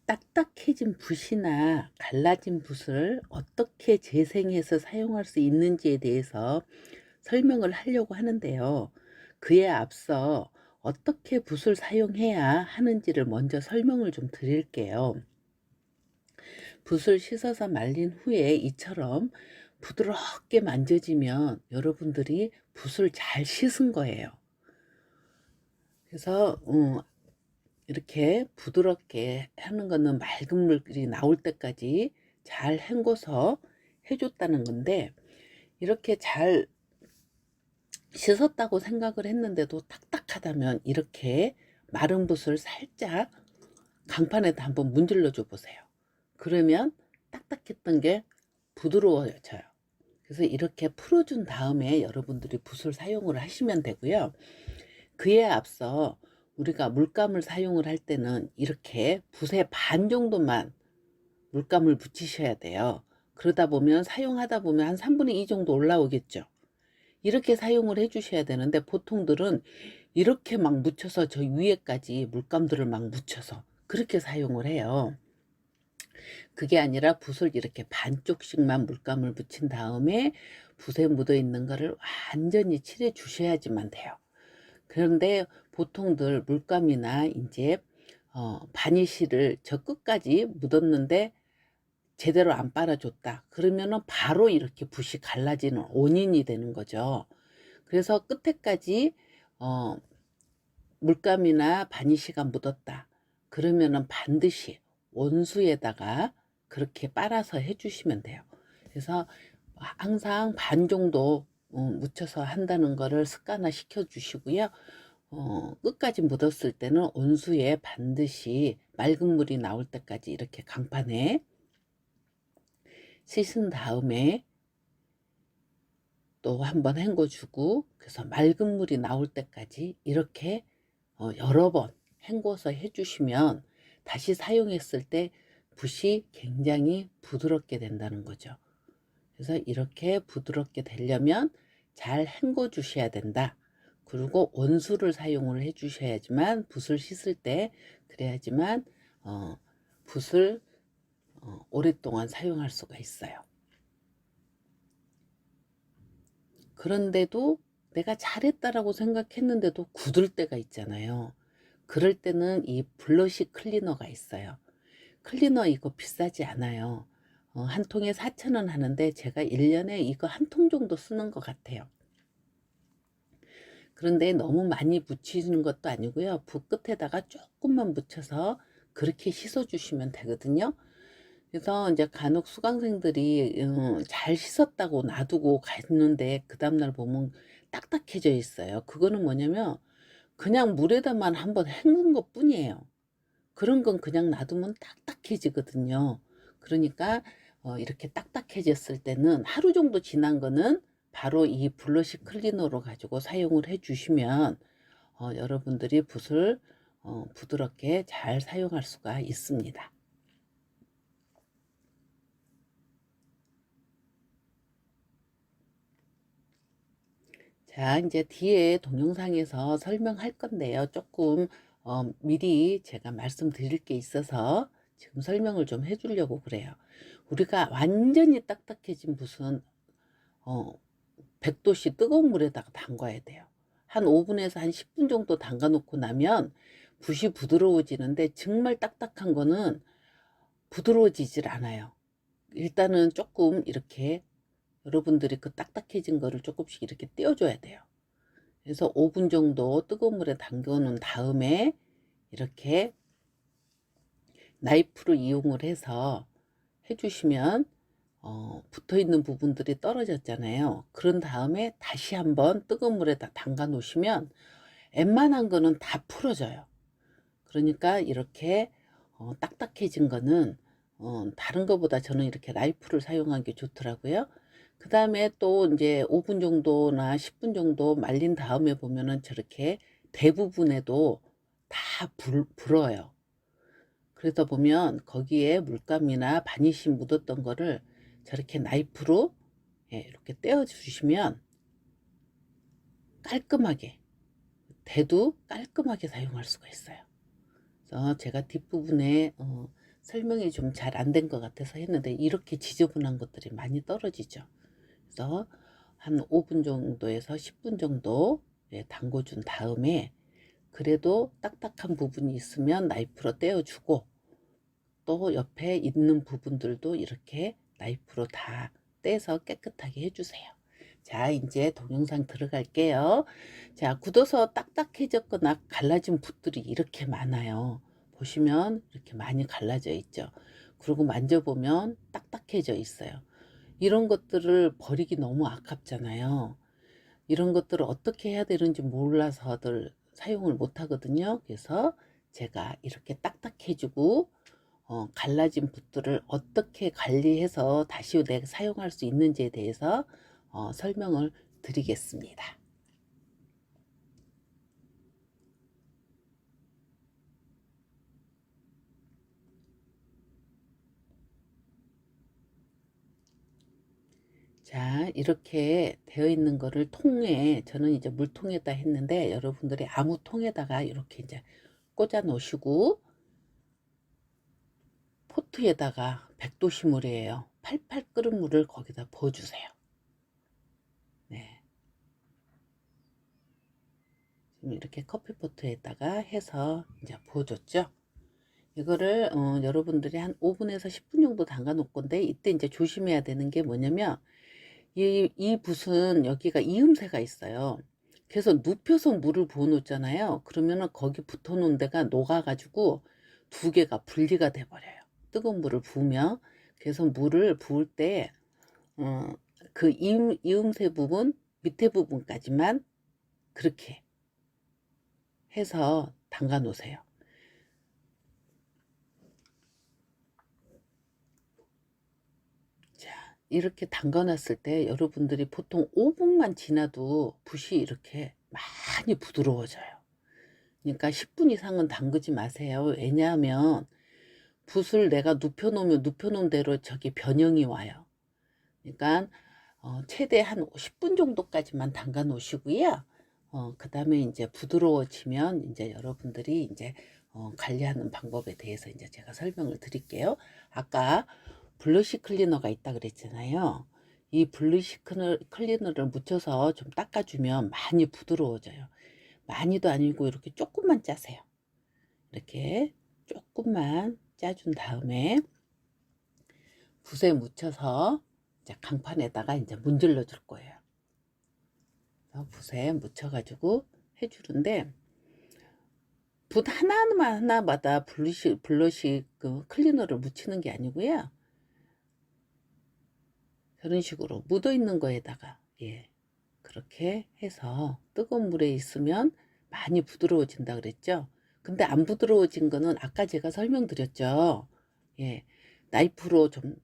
딱딱해진 붓이나 갈라진 붓을 어떻게 재생해서 사용할 수 있는지에 대해서 설명을 하려고 하는데요. 그에 앞서 어떻게 붓을 사용해야 하는지를 먼저 설명을 좀 드릴게요. 붓을 씻어서 말린 후에 이처럼 부드럽게 만져지면 여러분들이 붓을 잘 씻은 거예요. 그래서 이렇게 부드럽게 하는 거는 맑은 물이 나올 때까지 잘 헹궈서 해줬다는 건데, 이렇게 잘 씻었다고 생각을 했는데도 딱딱하다면 이렇게 마른 붓을 살짝 강판에다 한번 문질러 줘 보세요. 그러면 딱딱했던 게 부드러워져요. 그래서 이렇게 풀어준 다음에 여러분들이 붓을 사용을 하시면 되고요. 그에 앞서 우리가 물감을 사용을 할 때는 이렇게 붓의 반 정도만 물감을 붙이셔야 돼요. 그러다 보면 사용하다 보면 한 3분의 2 정도 올라오겠죠. 이렇게 사용을 해 주셔야 되는데, 보통들은 이렇게 막 묻혀서 저 위에까지 물감들을 막 묻혀서 그렇게 사용을 해요. 그게 아니라 붓을 이렇게 반쪽씩만 물감을 붙인 다음에 붓에 묻어 있는 거를 완전히 칠해 주셔야지만 돼요. 그런데 보통들 물감이나 이제 바니쉬를 저 끝까지 묻었는데 제대로 안 빨아줬다 그러면은 바로 이렇게 붓이 갈라지는 원인이 되는 거죠. 그래서 끝에까지 어 물감이나 바니쉬가 묻었다 그러면은 반드시 온수에다가 그렇게 빨아서 해 주시면 돼요. 그래서 항상 반 정도 묻혀서 한다는 거를 습관화 시켜 주시고요. 끝까지 묻었을 때는 온수에 반드시 맑은 물이 나올 때까지 이렇게 강판에 씻은 다음에 또 한번 헹궈 주고, 그래서 맑은 물이 나올 때까지 이렇게 여러 번 헹궈서 해 주시면 다시 사용했을 때 붓이 굉장히 부드럽게 된다는 거죠. 그래서 이렇게 부드럽게 되려면 잘 헹궈 주셔야 된다. 그리고 온수를 사용을 해 주셔야지만 붓을 씻을 때, 그래야지만 붓을 오랫동안 사용할 수가 있어요. 그런데도 내가 잘했다라고 생각했는데도 굳을 때가 있잖아요. 그럴 때는 이 블러시 클리너가 있어요. 클리너 이거 비싸지 않아요. 한 통에 4,000원 하는데 제가 1년에 이거 한 통 정도 쓰는 것 같아요. 그런데 너무 많이 묻히는 것도 아니고요. 붓 끝에다가 조금만 묻혀서 그렇게 씻어 주시면 되거든요. 그래서 이제 간혹 수강생들이 잘 씻었다고 놔두고 갔는데 그 다음날 보면 딱딱해져 있어요. 그거는 뭐냐면 그냥 물에다만 한번 헹군 것 뿐이에요. 그런 건 그냥 놔두면 딱딱해지거든요. 그러니까 이렇게 딱딱해졌을 때는 하루 정도 지난 거는 바로 이 블러시 클리너로 가지고 사용을 해 주시면 여러분들이 붓을 부드럽게 잘 사용할 수가 있습니다. 자, 이제 뒤에 동영상에서 설명할 건데요. 조금 미리 제가 말씀드릴 게 있어서 지금 설명을 좀 해주려고 그래요. 우리가 완전히 딱딱해진 붓은 100도씨 뜨거운 물에다가 담가야 돼요. 한 5분에서 한 10분 정도 담가 놓고 나면 붓이 부드러워지는데, 정말 딱딱한 거는 부드러워지질 않아요. 일단은 조금 이렇게 여러분들이 그 딱딱해진 거를 조금씩 이렇게 떼어줘야 돼요. 그래서 5분 정도 뜨거운 물에 담궈 놓은 다음에 이렇게 나이프를 이용을 해서 해주시면 붙어있는 부분들이 떨어졌잖아요. 그런 다음에 다시 한번 뜨거운 물에다 담가 놓으시면 웬만한 거는 다 풀어져요. 그러니까 이렇게 딱딱해진 거는 다른 거보다 저는 이렇게 라이프를 사용한 게 좋더라고요. 그 다음에 또 이제 5분 정도나 10분 정도 말린 다음에 보면은 저렇게 대부분에도 다 불어요. 그러다 보면 거기에 물감이나 바니쉬 묻었던 거를 저렇게 나이프로 이렇게 떼어 주시면 깔끔하게, 대도 깔끔하게 사용할 수가 있어요. 그래서 제가 뒷부분에 설명이 좀 잘 안 된 것 같아서 했는데 이렇게 지저분한 것들이 많이 떨어지죠. 그래서 한 5분 정도에서 10분 정도 담궈준 다음에 그래도 딱딱한 부분이 있으면 나이프로 떼어주고 또 옆에 있는 부분들도 이렇게 나이프로 다 떼서 깨끗하게 해주세요. 자, 이제 동영상 들어갈게요. 자, 굳어서 딱딱해졌거나 갈라진 붓들이 이렇게 많아요. 보시면 이렇게 많이 갈라져 있죠. 그리고 만져보면 딱딱해져 있어요. 이런 것들을 버리기 너무 아깝잖아요. 이런 것들을 어떻게 해야 되는지 몰라서들 사용을 못 하거든요. 그래서 제가 이렇게 딱딱해지고 갈라진 붓들을 어떻게 관리해서 다시 내가 사용할 수 있는지에 대해서 설명을 드리겠습니다. 자, 이렇게 되어 있는 거를 통에, 저는 이제 물통에다 했는데 여러분들이 아무 통에다가 이렇게 이제 꽂아 놓으시고 포트에다가 100도씨 물이에요. 팔팔 끓은 물을 거기다 부어주세요. 네. 지금 이렇게 커피포트에다가 해서 이제 부어줬죠. 이거를 여러분들이 한 5분에서 10분 정도 담가 놓을 건데 이때 이제 조심해야 되는 게 뭐냐면 이 붓은 여기가 이음새가 있어요. 그래서 눕혀서 물을 부어 놓잖아요. 그러면은 거기 붙어 놓은 데가 녹아 가지고 두 개가 분리가 돼 버려요. 뜨거운 물을 부으면. 그래서 물을 부을 때 그 이음새 부분 밑에 부분까지만 그렇게 해서 담가 놓으세요. 자, 이렇게 담가 놨을 때 여러분들이 보통 5분만 지나도 붓이 이렇게 많이 부드러워져요. 그러니까 10분 이상은 담그지 마세요. 왜냐하면 붓을 내가 눕혀 놓으면 눕혀 놓은 대로 저기 변형이 와요. 그러니까 최대 한 10분 정도까지만 담가 놓으시고요. 그 다음에 이제 부드러워지면 이제 여러분들이 이제 관리하는 방법에 대해서 이제 제가 설명을 드릴게요. 아까 블러쉬 클리너가 있다 그랬잖아요. 이 블러쉬 클리너를 묻혀서 좀 닦아주면 많이 부드러워져요. 많이도 아니고 이렇게 조금만 짜세요. 이렇게 조금만 짜준 다음에 붓에 묻혀서 이제 강판에다가 이제 문질러 줄 거예요. 붓에 묻혀가지고 해주는데 붓 하나마다 블러쉬 그 클리너를 묻히는 게 아니고요. 저런 식으로 묻어 있는 거에다가 그렇게 해서 뜨거운 물에 있으면 많이 부드러워진다 그랬죠. 근데 안 부드러워진 거는 아까 제가 설명드렸죠. 나이프로 좀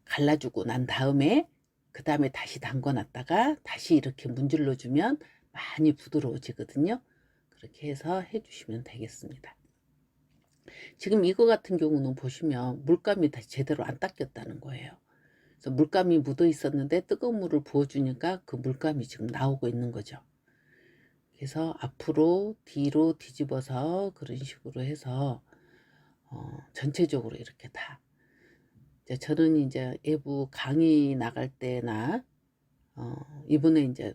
갈라주고 난 다음에 그 다음에 다시 담궈 놨다가 다시 이렇게 문질러 주면 많이 부드러워지거든요. 그렇게 해서 해주시면 되겠습니다. 지금 이거 같은 경우는 보시면 물감이 다시 제대로 안 닦였다는 거예요. 그래서 물감이 묻어 있었는데 뜨거운 물을 부어주니까 그 물감이 지금 나오고 있는 거죠. 그래서 앞으로 뒤로 뒤집어서 그런 식으로 해서 전체적으로 이렇게 다 저는 이제 외부 강의 나갈 때나 이번에 이제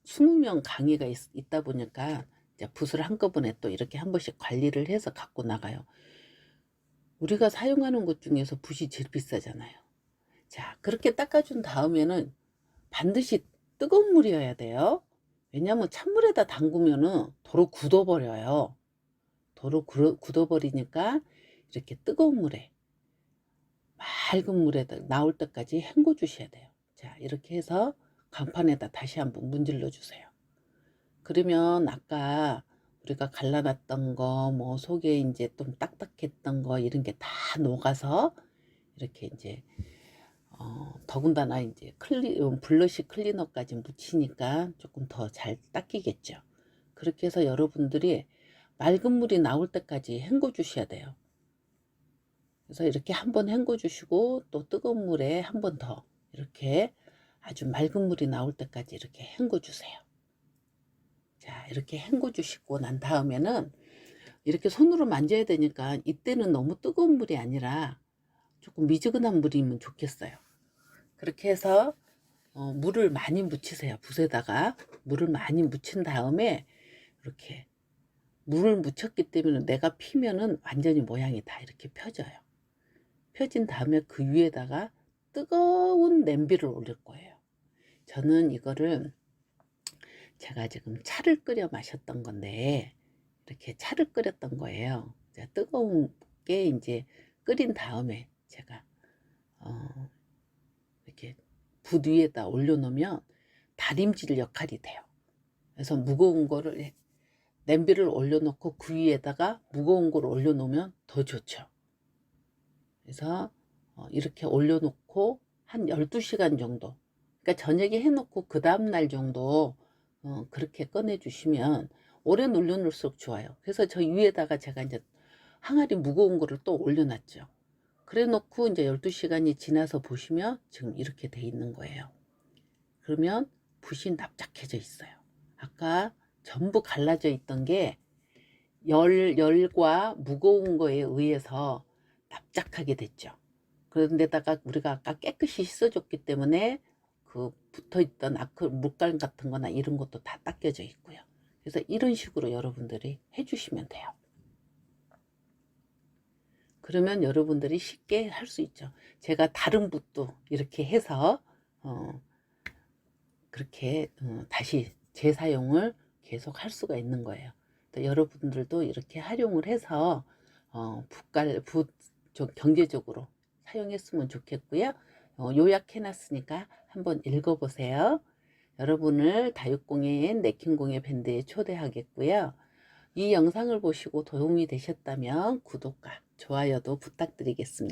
20명 강의가 있다 보니까 이제 붓을 한꺼번에 또 이렇게 한 번씩 관리를 해서 갖고 나가요. 우리가 사용하는 것 중에서 붓이 제일 비싸잖아요. 자, 그렇게 닦아준 다음에는 반드시 뜨거운 물이어야 돼요. 왜냐하면 찬물에다 담그면은 도로 굳어버려요. 도로 굳어버리니까 이렇게 뜨거운 물에 맑은 물에 나올 때까지 헹궈 주셔야 돼요. 자, 이렇게 해서 강판에다 다시 한번 문질러 주세요. 그러면 아까 우리가 갈라놨던 거, 뭐 속에 이제 좀 딱딱했던 거 이런 게 다 녹아서 이렇게 이제 더군다나 이제 블러쉬 클리너까지 묻히니까 조금 더 잘 닦이겠죠. 그렇게 해서 여러분들이 맑은 물이 나올 때까지 헹궈 주셔야 돼요. 그래서 이렇게 한번 헹궈 주시고 또 뜨거운 물에 한 번 더 이렇게 아주 맑은 물이 나올 때까지 이렇게 헹궈 주세요. 자, 이렇게 헹궈 주시고 난 다음에는 이렇게 손으로 만져야 되니까 이때는 너무 뜨거운 물이 아니라 조금 미지근한 물이면 좋겠어요. 그렇게 해서 물을 많이 묻히세요. 붓에다가 물을 많이 묻힌 다음에 이렇게 물을 묻혔기 때문에 내가 피면은 완전히 모양이 다 이렇게 펴져요. 펴진 다음에 그 위에다가 뜨거운 냄비를 올릴 거예요. 저는 이거를 제가 지금 차를 끓여 마셨던 건데 이렇게 차를 끓였던 거예요. 뜨거운 게 이제 끓인 다음에 제가 이렇게 붓 위에다 올려놓으면 다림질 역할이 돼요. 그래서 무거운 거를 냄비를 올려놓고 그 위에다가 무거운 거를 올려놓으면 더 좋죠. 그래서 이렇게 올려놓고 한 12시간 정도, 그러니까 저녁에 해놓고 그 다음날 정도 그렇게 꺼내주시면 오래 올려놓을수록 좋아요. 그래서 저 위에다가 제가 이제 항아리 무거운 거를 또 올려놨죠. 그래 놓고 이제 12시간이 지나서 보시면 지금 이렇게 돼 있는 거예요. 그러면 붓이 납작해져 있어요. 아까 전부 갈라져 있던 게 열과 무거운 거에 의해서 납작하게 됐죠. 그런데다가 우리가 아까 깨끗이 씻어줬기 때문에 그 붙어있던 물감 같은 거나 이런 것도 다 닦여져 있고요. 그래서 이런 식으로 여러분들이 해주시면 돼요. 그러면 여러분들이 쉽게 할 수 있죠. 제가 다른 붓도 이렇게 해서 그렇게 다시 재사용을 계속 할 수가 있는 거예요. 여러분들도 이렇게 활용을 해서 붓 좀 경제적으로 사용했으면 좋겠고요. 요약해 놨으니까 한번 읽어보세요. 여러분을 다육공예인 네킹공예 밴드에 초대하겠고요. 이 영상을 보시고 도움이 되셨다면 구독과 좋아요도 부탁드리겠습니다.